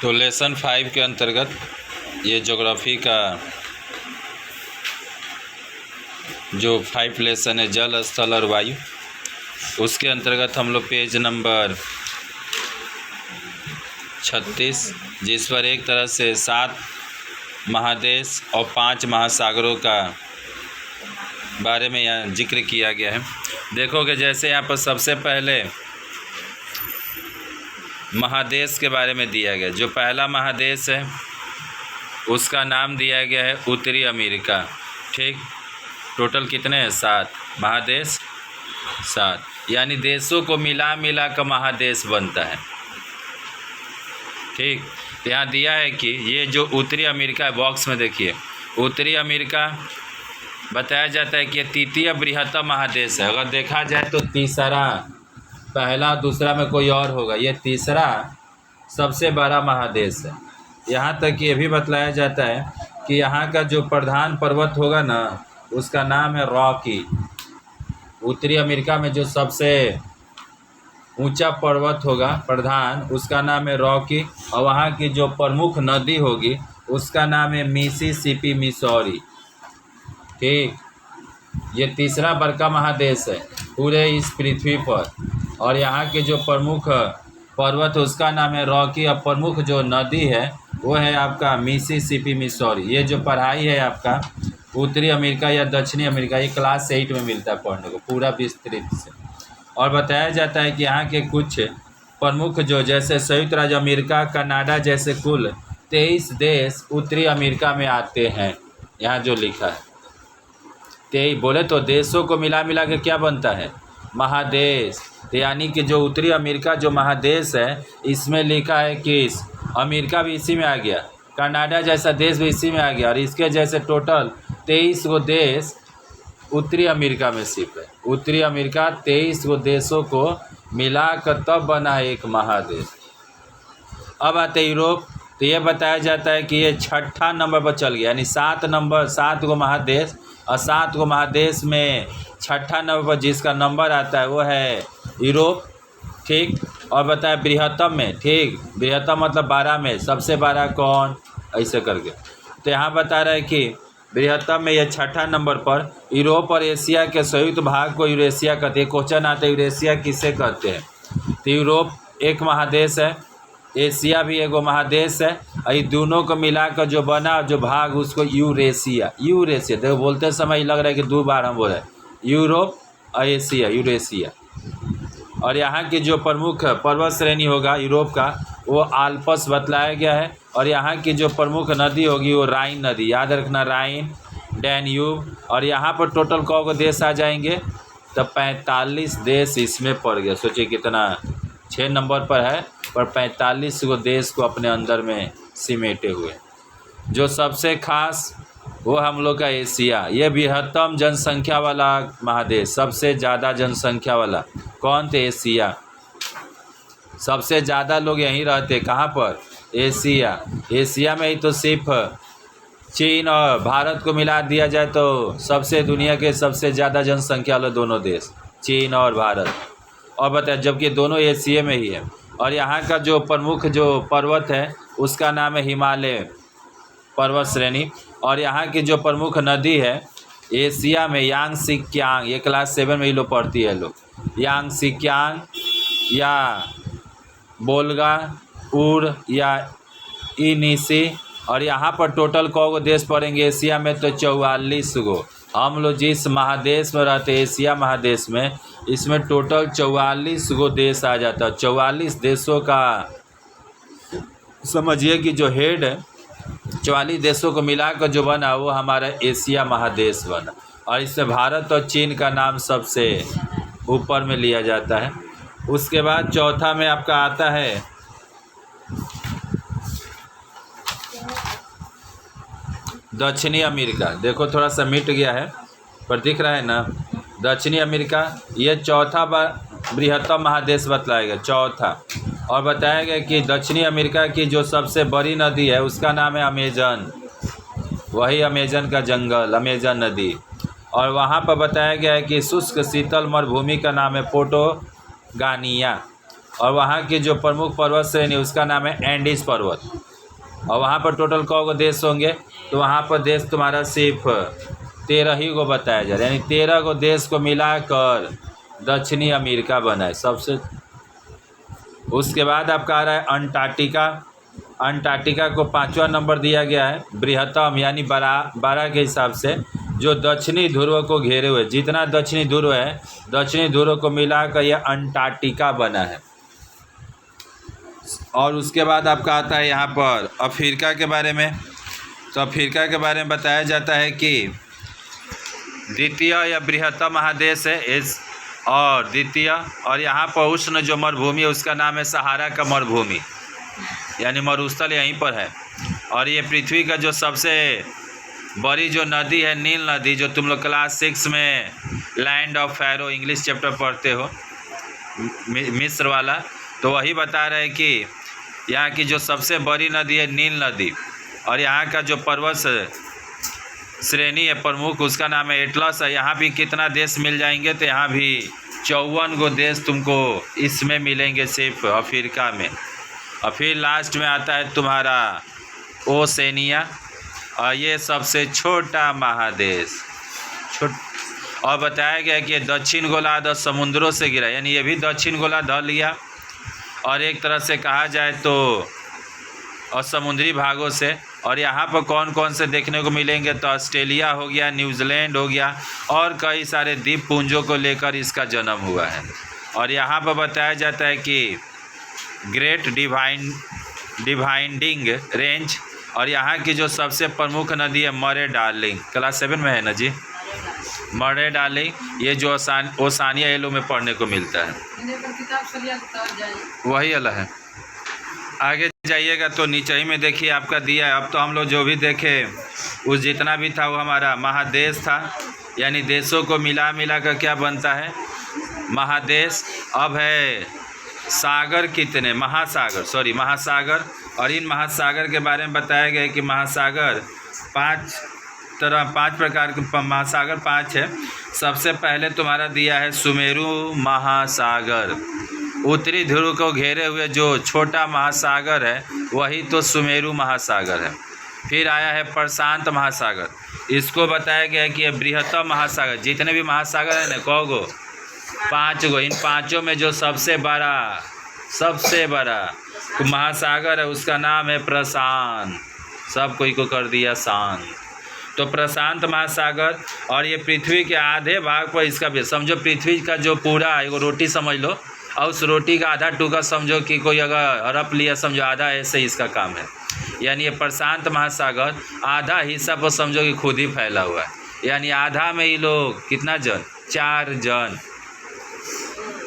तो लेसन 5 के अंतर्गत ये ज्योग्राफी का जो 5 लेसन है जल, स्थल और वायु, उसके अंतर्गत हम लोग पेज नंबर 36, जिस पर एक तरह से 7 महादेश और 5 महासागरों का बारे में यहाँ जिक्र किया गया है। देखोगे जैसे यहाँ पर सबसे पहले महादेश के बारे में दिया गया। जो पहला महादेश है उसका नाम दिया गया है उत्तरी अमेरिका। ठीक, टोटल कितने हैं? 7 महादेश, 7, यानी देशों को मिला कर महादेश बनता है। ठीक, यहाँ दिया है कि ये जो उत्तरी अमेरिका है, बॉक्स में देखिए, उत्तरी अमेरिका बताया जाता है कि ये तृतीय बृहत्तम महादेश है। अगर देखा जाए तो तीसरा, पहला दूसरा में कोई और होगा, ये तीसरा सबसे बड़ा महादेश है। यहाँ तक ये भी बतलाया जाता है कि यहाँ का जो प्रधान पर्वत होगा ना, उसका नाम है रॉकी। उत्तरी अमेरिका में जो सबसे ऊंचा पर्वत होगा प्रधान, उसका नाम है रॉकी, और वहाँ की जो प्रमुख नदी होगी उसका नाम है मिसिसिपी, मिसौरी। ठीक, ये तीसरा बड़का महादेश है पूरे इस पृथ्वी पर, और यहाँ के जो प्रमुख पर्वत उसका नाम है रॉकी, और प्रमुख जो नदी है वो है आपका मिसिसिपी, मिसौरी। ये जो पढ़ाई है आपका उत्तरी अमेरिका या दक्षिणी अमेरिका, ये क्लास 8 में मिलता है पढ़ने को पूरा विस्तृत से। और बताया जाता है कि यहाँ के कुछ प्रमुख जो, जैसे संयुक्त राज्य अमेरिका, कनाडा जैसे कुल 23 देश उत्तरी अमेरिका में आते हैं। यहाँ जो लिखा है 23, बोले तो देशों को मिला के क्या बनता है? महादेश। तो यानी कि जो उत्तरी अमेरिका जो महादेश है, इसमें लिखा है कि अमेरिका भी इसी में आ गया, कनाडा जैसा देश भी इसी में आ गया, और इसके जैसे टोटल 23 गो देश उत्तरी अमेरिका में सिर्फ है। उत्तरी अमेरिका 23 गो देशों को मिलाकर तब बना है एक महादेश। अब आते यूरोप, तो ये बताया जाता है कि ये 6ठा नंबर पर चल गया, यानी 7 गो महादेश, और 7 गो महादेश में 6ठा नंबर पर जिसका नंबर आता है वो है यूरोप। ठीक, और बताया बृहत्तम में, ठीक, बृहत्तम मतलब 12 में सबसे बड़ा कौन, ऐसे करके। तो यहाँ बता रहा है कि बृहत्तम में यह 6ठा नंबर पर यूरोप और एशिया के संयुक्त भाग को यूरेशिया कहते हैं। क्वेश्चन आता है यूरेशिया किसे कहते हैं? तो यूरोप एक महादेश है, एशिया भी एगो महादेश है, और ये दोनों को मिलाकर जो बना जो भाग उसको यूरेशिया। देखो बोलते समय लग रहा है कि 2 बार हम बोल रहे हैं, यूरोप और एशिया, यूरेशिया। और यहाँ की जो प्रमुख पर्वत श्रेणी होगा यूरोप का, वो आल्प्स बतलाया गया है, और यहाँ की जो प्रमुख नदी होगी वो राइन नदी, याद रखना, राइन, डैन्यूब। और यहाँ पर टोटल कौ देश आ जाएंगे? तो 45 देश इसमें पड़ गया। सोचिए कितना, 6 नंबर पर है पर 45 गो देश को अपने अंदर में सिमेटे हुए। जो सबसे खास वो हम लोग का एशिया, ये बृहत्तम जनसंख्या वाला महादेश, सबसे ज़्यादा जनसंख्या वाला कौन थे? एशिया। सबसे ज़्यादा लोग यहीं रहते, कहाँ पर? एशिया। एशिया में ही तो सिर्फ चीन और भारत को मिला दिया जाए तो सबसे दुनिया के सबसे ज़्यादा जनसंख्या वाले दोनों देश, चीन और भारत। और बताए जबकि दोनों एशिया में ही है। और यहाँ का जो प्रमुख जो पर्वत है उसका नाम है हिमालय पर्वत श्रेणी। और यहाँ की जो प्रमुख नदी है एशिया में यांगसिक्यांग, ये क्लास 7 में ही लोग पढ़ती है लोग, यांगसिक्यांग या बोल्गा उर या इनिसी। और यहाँ पर टोटल कौ देश पड़ेंगे एशिया में? तो 44 गो। हम लोग जिस महादेश में रहते हैं एशिया महादेश में, इसमें टोटल 44 गो देश आ जाता है। 44 देशों का समझिए कि जो हेड 44 देशों को मिलाकर जो बना वो हमारा एशिया महादेश बना। और इससे भारत और चीन का नाम सबसे ऊपर में लिया जाता है। उसके बाद चौथा में आपका आता है दक्षिणी अमेरिका। देखो थोड़ा सा मिट गया है पर दिख रहा है ना, दक्षिणी अमेरिका ये चौथा बृहत्तम महादेश बतलाएगा, चौथा। और बताया गया कि दक्षिणी अमेरिका की जो सबसे बड़ी नदी है उसका नाम है अमेजन, वही अमेजन का जंगल, अमेजन नदी। और वहाँ पर बताया गया है कि शुष्क शीतल मरुभूमि का नाम है पोटोगानिया। और वहाँ की जो प्रमुख पर्वत श्रेणी उसका नाम है एंडीज पर्वत। और वहाँ पर टोटल कौ देश होंगे, तो वहाँ पर देश तुम्हारा सिर्फ 13 ही को बताया जा रहा है, यानी 13 को देश को मिलाकर दक्षिणी अमेरिका बना है सबसे। उसके बाद आपका आ रहा है अंटार्कटिका। अंटार्कटिका को 5वां नंबर दिया गया है बृहत्तम, यानी 12 के हिसाब से, जो दक्षिणी ध्रुव को घेरे हुए, जितना दक्षिणी ध्रुव है दक्षिणी ध्रुव को मिलाकर यह अंटार्कटिका बना है। और उसके बाद आपका आता है यहाँ पर अफ्रीका के बारे में। तो अफ्रीका के बारे में बताया जाता है कि द्वितीय या बृहत्तम महादेश है इस, और द्वितीय, और यहाँ पर उष्ण जो मरुभूमि है उसका नाम है सहारा का मरुभूमि, यानी मरुस्थल यहीं पर है। और ये पृथ्वी का जो सबसे बड़ी जो नदी है नील नदी, जो तुम लोग क्लास 6 में land of pharaoh English chapter पढ़ते हो मिस्र वाला, तो वही बता रहे हैं कि यहाँ की जो सबसे बड़ी नदी है नील नदी, और यहाँ का जो पर्वत श्रेणी है प्रमुख उसका नाम है एटलस है। यहाँ भी कितना देश मिल जाएंगे, तो यहाँ भी 54 गो देश तुमको इसमें मिलेंगे सिर्फ अफ्रीका में। और फिर लास्ट में आता है तुम्हारा ओसेनिया, और ये सबसे छोटा महादेश और बताया गया कि दक्षिण गोलार्ध समुद्रों से गिरा, यानी ये भी दक्षिण गोलार्ध लिया, और एक तरह से कहा जाए तो और समुद्री भागों से। और यहाँ पर कौन कौन से देखने को मिलेंगे, तो ऑस्ट्रेलिया हो गया, न्यूजीलैंड हो गया, और कई सारे द्वीप पुंजों को लेकर इसका जन्म हुआ है। और यहाँ पर बताया जाता है कि ग्रेट डिवाइडिंग रेंज, और यहाँ की जो सबसे प्रमुख नदी है मरे डार्लिंग, क्लास 7 में है ना जी, मरे डार्लिंग, ये जो ओसानिया येलो में पढ़ने को मिलता है, वही अलग है। आगे जाइएगा तो नीचे ही में देखिए आपका दिया है। अब तो हम लोग जो भी देखे उस जितना भी था वो हमारा महादेश था, यानी देशों को मिला कर क्या बनता है महादेश। अब है सागर कितने, महासागर, और इन महासागर के बारे में बताया गया कि महासागर 5 प्रकार के महासागर 5 है। सबसे पहले तुम्हारा दिया है सुमेरु महासागर, उत्तरी ध्रुव को घेरे हुए जो छोटा महासागर है वही तो सुमेरु महासागर है। फिर आया है प्रशांत महासागर, इसको बताया गया है कि यह बृहत्तम महासागर, जितने भी महासागर है ना कौ गो, 5 गो, इन 5 में जो सबसे बड़ा महासागर है उसका नाम है प्रशांत, सब कोई को कर दिया शांत। तो प्रशांत महासागर, और ये पृथ्वी के आधे भाग पर इसका भी, समझो पृथ्वी का जो पूरा एगो रोटी समझ लो, और उस रोटी का आधा टुकड़ा समझो कि कोई अगर हड़प लिया, समझो आधा ऐसे ही इसका काम है। यानी ये प्रशांत महासागर आधा हिस्सा पर समझो कि खुद ही फैला हुआ है, यानी आधा में ही लोग कितना जन, 4 जन,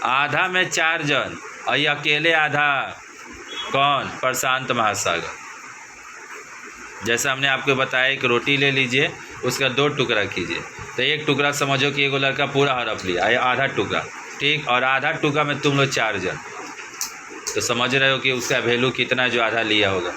आधा में 4 जन, और ये अकेले आधा कौन, प्रशांत महासागर। जैसा हमने आपको बताया एक रोटी ले लीजिए, उसका 2 टुकड़ा कीजिए, तो एक टुकड़ा समझो कि एगो लड़का पूरा हड़प लिया, आधा टुकड़ा, ठीक, और आधा टुकड़ा में तुम लोग 4 जन, तो समझ रहे हो कि उसका वैल्यू कितना जो आधा लिया होगा।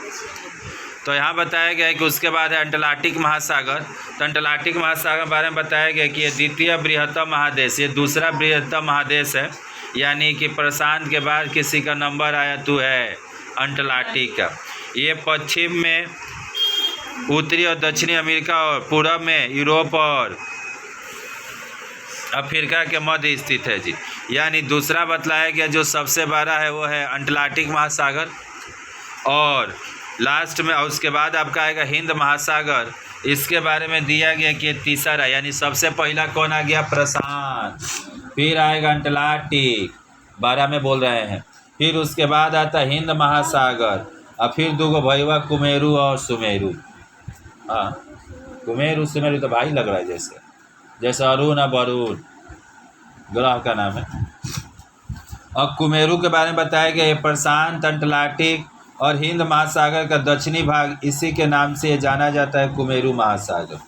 तो यहाँ बताया गया है कि उसके बाद है अंटार्कटिक महासागर। तो अंटार्कटिक महासागर के बारे में बताया गया कि ये द्वितीय बृहत्तम महादेश, ये दूसरा बृहत्तम महादेश है, यानी कि प्रशांत के बाद किसी का नंबर आया तो है अंटार्कटिक का। ये पश्चिम में उत्तरी और दक्षिणी अमेरिका और पूर्व में यूरोप और अफ्रीका के मध्य स्थित है जी। यानी दूसरा बतलाया गया जो सबसे बड़ा है वो है अंटार्कटिक महासागर, और लास्ट में, और उसके बाद आपका आएगा हिंद महासागर, इसके बारे में दिया गया कि तीसरा, यानी सबसे पहला कौन आ गया, प्रशांत, फिर आएगा अंटार्कटिक 12 में बोल रहे हैं, फिर उसके बाद आता हिंद महासागर, और फिर 2 गो भैया कुमेरू और सुमेरू। हाँ, कुमेरू सुमेरू तो भाई लग रहा है, जैसे अरुण और वरुण ग्रह का नाम है। और कुमेरू के बारे में बताया गया, प्रशांत, अंटार्कटिक और हिंद महासागर का दक्षिणी भाग, इसी के नाम से जाना जाता है कुमेरू महासागर।